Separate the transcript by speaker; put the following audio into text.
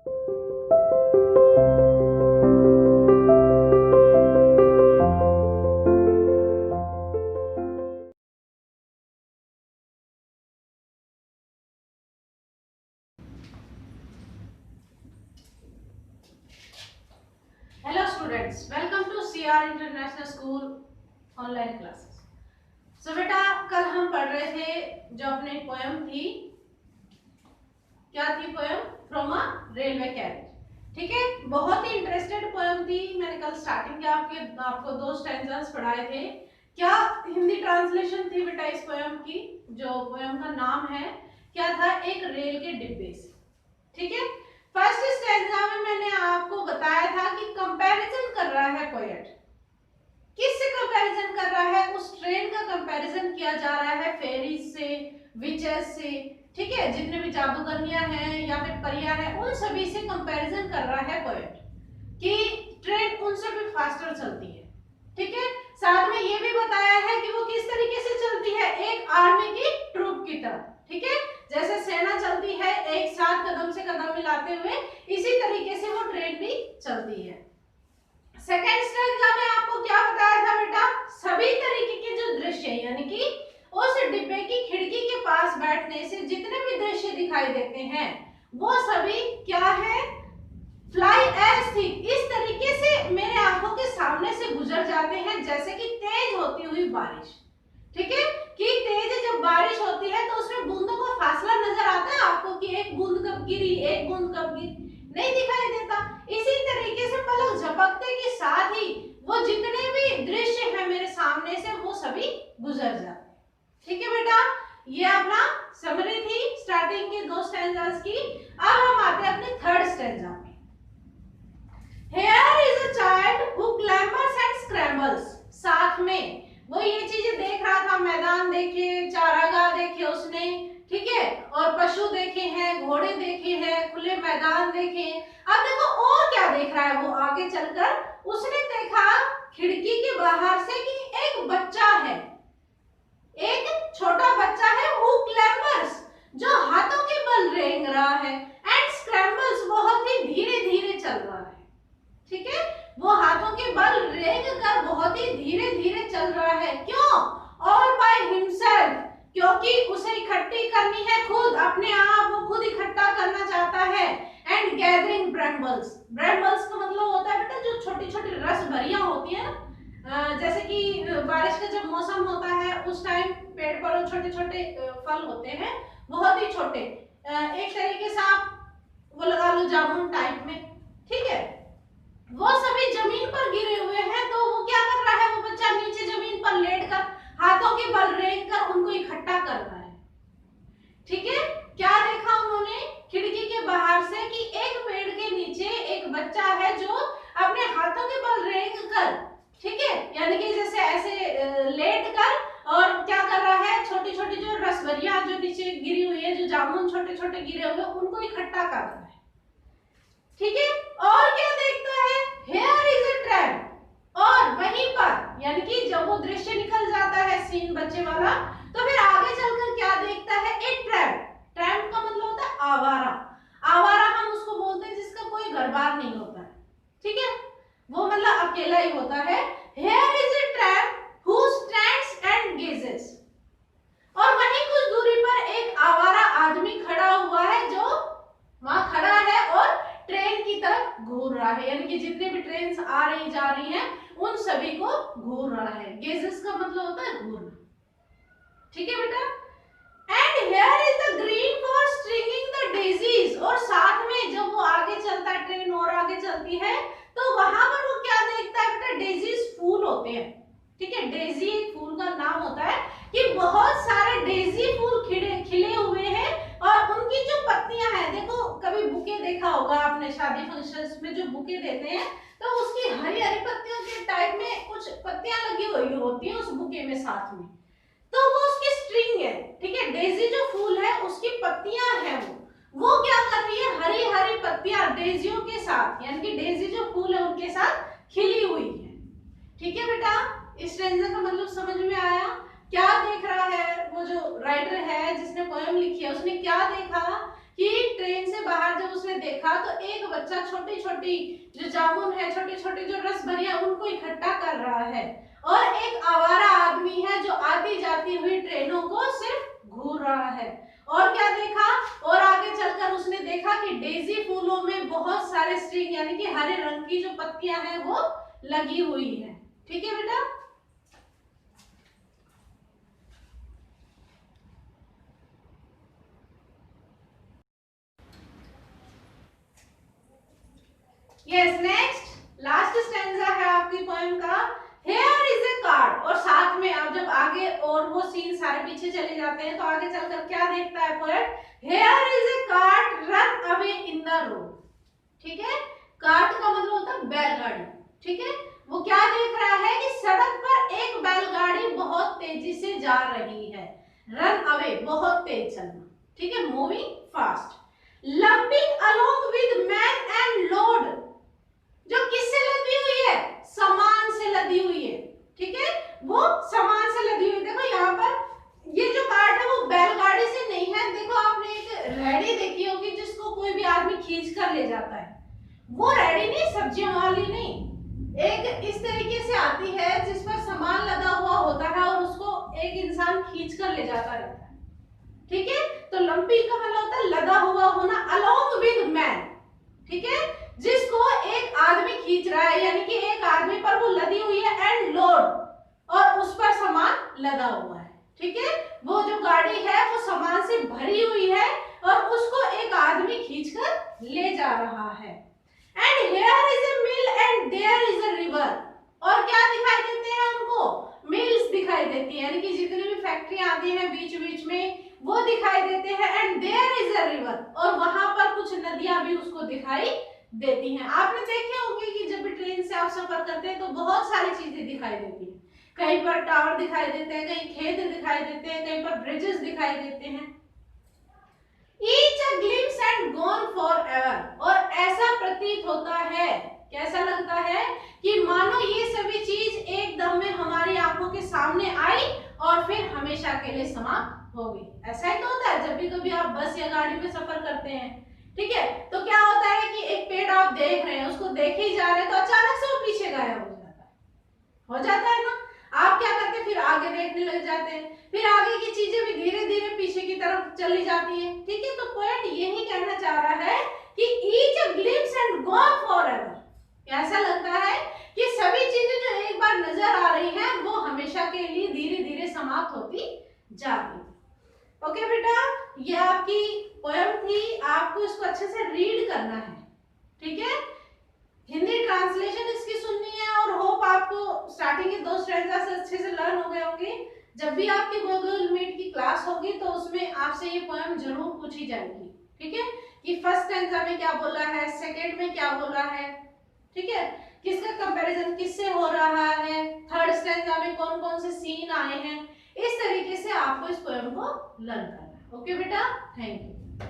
Speaker 1: Hello students, welcome to CR International School online classes. So बेटा कल हम पढ़ रहे थे जो अपनी पोयम थी, क्या थी poem? From a railway carriage. ठीक है, बहुत ही इंटरेस्टेड पोयम थी। मैंने कल स्टार्टिंग के आपको 2 स्टैंजास पढ़ाए थे। क्या हिंदी ट्रांसलेशन थी बेटा इस पोयम की? जो पोयम का नाम है क्या था? एक रेल के डिब्बे से। ठीक है, फर्स्ट स्टैंजा में मैंने आपको बताया था कि कंपैरिजन कर रहा है पोएट। किससे कंपैरिजन कर रहा है? उस ट्रेन का कंपैरिजन किया जा रहा है फेरीज से, विचेस से। ठीक है, जितने भी जादूगरनियां हैं या फिर परियां हैं, उन सभी से कंपैरिजन कर रहा है पोएट कि ट्रेन उनसे भी फास्टर चलती है। ठीक है, साथ में ये भी बताया है कि वो किस तरीके से चलती है, एक आर्मी की ट्रूप की तरह। ठीक है, जैसे सेना चलती है एक साथ कदम से कदम मिलाते हुए, इसी तरीके से वो ट्रेन भी चलती है। सेकंड स्टेज में आपको क्या बताया था बेटा? सभी तरीके के जो दृश्य यानी कि उस डिब्बे की खिड़की के पास बैठने से जितने भी दृश्य दिखाई देते हैं वो सभी क्या है? फ्लाई एज थी, इस तरीके से मेरे आंखों के सामने से गुजर जाते हैं जैसे कि तेज होती हुई बारिश। ठीक है, कि तेज जब बारिश होती है तो उसमें बूंदों का फासला नजर आता है आपको कि एक बूंद कब गिरी, एक बूंद कब गिरी, नहीं दिखाई देता। इसी तरीके से पलक झपकते के साथ ही वो जितने भी दृश्य है मेरे सामने से वो सभी गुजर जाते। ठीक है बेटा, ये अपना समरी थी स्टार्टिंग के 2 स्टैंजास की। अब हम आते हैं अपने थर्ड स्टैंजा में। Here is a child who clambers and scrambles। साथ में वो ये चीजें देख रहा था, मैदान देखे, चारागाह देखे उसने, ठीक है, और पशु देखे हैं, घोड़े देखे हैं, खुले मैदान देखे। अब देखो और क्या देख रहा है वो आगे चलकर। उसने देखा खिड़की के बाहर से कि एक बच्चा है, एक छोटा बच्चा है, who clambers, जो हाथों के बल रेंग रहा है, and scrambles, बहुत ही धीरे धीरे चल रहा है। ठीक है, वो हाथों के बल रेंग कर बहुत ही धीरे धीरे चल रहा है। क्यों? ऑल बाय हिमसेल्फ, क्योंकि उसे इकट्ठी करनी है खुद, अपने आप वो खुद इकट्ठा करना चाहता है। एंड गैदरिंग ब्रैम्बल्स, ब्रैम्बल्स का मतलब होता है बेटा जो छोटी छोटी रस भरियां होती है ना, जैसे कि बारिश का जब मौसम होता है उस टाइम पेड़ पर छोटे छोटे फल होते हैं, बहुत ही छोटे, एक तरीके से आप वो लगा लो जामुन टाइप में। ठीक है, वो सभी जमीन पर गिरे हुए हैं, तो वो क्या कर रहा है? वो बच्चा नीचे जमीन पर लेटकर हाथों के बल रेंग कर उनको इकट्ठा कर रहा है। ठीक है, क्या देखा उन्होंने खिड़की के बाहर से कि एक पेड़ के नीचे एक बच्चा है जो अपने हाथों के बल रेंग कर, ठीक है, यानी कि जैसे ऐसे लेट कर और क्या कर रहा है? छोटी छोटी जो रसभरियां जो नीचे गिरी हुई है, जो जामुन छोटे छोटे गिरे हुए, उनको इकट्ठा कर रहा है। ठीक है, और क्या देखता है? Here is a tramp, और वहीं पर यानी कि जब वो दृश्य निकल जाता है सीन बच्चे वाला, तो फिर आगे चलकर क्या देखता है? एक ट्रैम्प। ट्रैम्प का मतलब होता है आवारा। आवारा हम उसको बोलते हैं जिसका कोई घर बार नहीं होता है। ठीक है, वो मतलब अकेला ही होता है। Here is a tramp who stands and gazes, और वहीं कुछ दूरी पर एक आवारा आदमी खड़ा हुआ है जो वहां खड़ा है और ट्रेन की तरफ घूर रहा है, यानी कि जितने भी ट्रेन आ रही जा रही हैं उन सभी को घूर रहा है। गेजेस का मतलब होता है घूरना। ठीक है बेटा, and here is the green for stringing the daisies, और साथ में जब वो आगे चलता है, ट्रेन और आगे चलती है, तो वहां पर वो क्या देखता है बेटा? डेजीज फूल होते हैं। ठीक है, डेजी एक फूल का नाम होता है कि बहुत सारे डेजी फूल खिले हुए हैं, और उनकी जो पत्तियां हैं, देखो कभी बुके देखा होगा आपने शादी फंक्शंस में जो बुके देते हैं, तो उसकी हरी हरी पत्तियों के टाइप में कुछ पत्तियां लगी हुई होती हैं उस बुके में साथ में, तो वो उसकी स्ट्रिंग है। ठीक है, डेजी जो फूल है उसकी पत्तियां हैं, वो क्या कर रही है? हरी हरी पत्तियां डेजियों के साथ, यानी कि डेजी जो फूल है उनके साथ खिली हुई है। ठीक है बेटा, इस स्टैंजा का मतलब समझ में आया? क्या देख रहा है वो जो राइटर है जिसने पोएम लिखी है, उसने क्या देखा कि ट्रेन से बाहर जब उसने उसने देखा तो एक बच्चा छोटी छोटी जो जामुन है, छोटे छोटे जो रस भरी है, उनको इकट्ठा कर रहा है, और एक आवारा आदमी है जो आती जाती हुई ट्रेनों को सिर्फ घूर रहा है। और क्या देखा, और आगे चलकर उसने देखा कि डेजी फूलों में बहुत सारे स्ट्रिंग यानी कि हरे रंग की जो पत्तियां हैं वो लगी हुई है। ठीक है बेटा, यस नेक्स्ट लास्ट स्टैंजा है आपकी पोएम का। हियर इज ए कार्ड, और साथ में आप जब आगे और वो सीन सारे पीछे चले जाते हैं तो आगे चलकर क्या देखता है poet, here is A cart run away in the road. ठीक है, कार्ट का मतलब होता है बैलगाड़ी। ठीक है, वो क्या देख रहा है कि सड़क पर एक बैलगाड़ी बहुत तेजी से जा रही है। रन अवे बहुत तेज चलना, ठीक है, moving fast. Lumping along with man and load, जो किससे लदी हुई है, सामान से लदी हुई है। ठीक है, वो सामान से लदी हुई। देखो यहाँ पर ये जो कार्ट है वो बैलगाड़ी से नहीं है। देखो आपने एक रेडी देखी होगी जिसको कोई भी आदमी खींच कर ले जाता है, वो रेडी नहीं, सब्जियों वाली नहीं, एक इस तरीके से आती है जिस पर सामान लदा हुआ होता है और उसको एक इंसान खींच कर ले जाता रहता है। ठीक है, तो लंपी का मतलब होता है लदा हुआ होना, अलोंग विद मैन। ठीक है, जिसको एक आदमी खींच रहा है, यानी कि एक आदमी पर वो लदी हुई है, एंड लोड, और उस पर सामान लदा हुआ है। ठीक है, वो जो गाड़ी है वो सामान से भरी हुई है और उसको एक आदमी खींचकर ले जा रहा है। And here is a mill and there is a river, और क्या दिखाई देते हैं उनको, मिल्स दिखाई देती है, यानी कि जितनी भी फैक्ट्रियां आती हैं बीच बीच में वो दिखाई देते हैं। And there is a river, और वहां पर कुछ नदियां भी उसको दिखाई देती हैं। आपने देखे होंगे कि जब भी ट्रेन से आप सफर करते हैं तो बहुत सारी चीजें दिखाई देती हैं, कहीं पर टावर दिखाई देते हैं, कहीं खेत दिखाई देते हैं, कहीं पर ब्रिजेस दिखाई देते हैं। Each a glimpse and gone forever, और ऐसा प्रतीत होता है, कैसा लगता है कि मानो ये सभी चीज एकदम में हमारी आंखों के सामने आई और फिर हमेशा के लिए समाप्त हो गई। ऐसा ही तो होता है जब भी कभी आप बस या गाड़ी में सफर करते हैं। ठीक है, तो क्या होता है कि एक पेड़ आप देख रहे हैं, उसको देखे ही जा रहे हैं, तो अचानक से वो पीछे गायब हो जाता है ना। आप क्या करते हैं, फिर आगे देखने लग जाते हैं, फिर आगे की चीजें भी धीरे धीरे पीछे की तरफ चली जाती है। ठीक है, तो पोएट यही कहना चाह रहा है कि each a glimpse and gone forever, ऐसा लगता है कि सभी चीजें जो एक बार नजर आ रही हैं वो हमेशा के लिए धीरे धीरे समाप्त होती जा रही है। ओके बेटा, ये आपकी पोएम थी, आपको इसको अच्छे से रीड करना है। ठीक है, हिंदी ट्रांसलेशन इसकी सुननी है, और होप आपको स्टार्टिंग के 2 स्ट्रैंजास अच्छे से लर्न हो गए होंगे। जब भी आपकी गूगल मीट की क्लास होगी तो उसमें आपसे ये पोएम जरूर पूछी जाएगी। ठीक है, कि फर्स्ट स्टैंजा में क्या बोला है, सेकंड में क्या बोला है, ठीक है, किसका कंपैरिजन किससे हो रहा है, थर्ड स्टैंजा में कौन कौन से सीन आए हैं, इस तरीके से आपको इस पोएम को लर्न करना है। ओके बेटा, थैंक यू।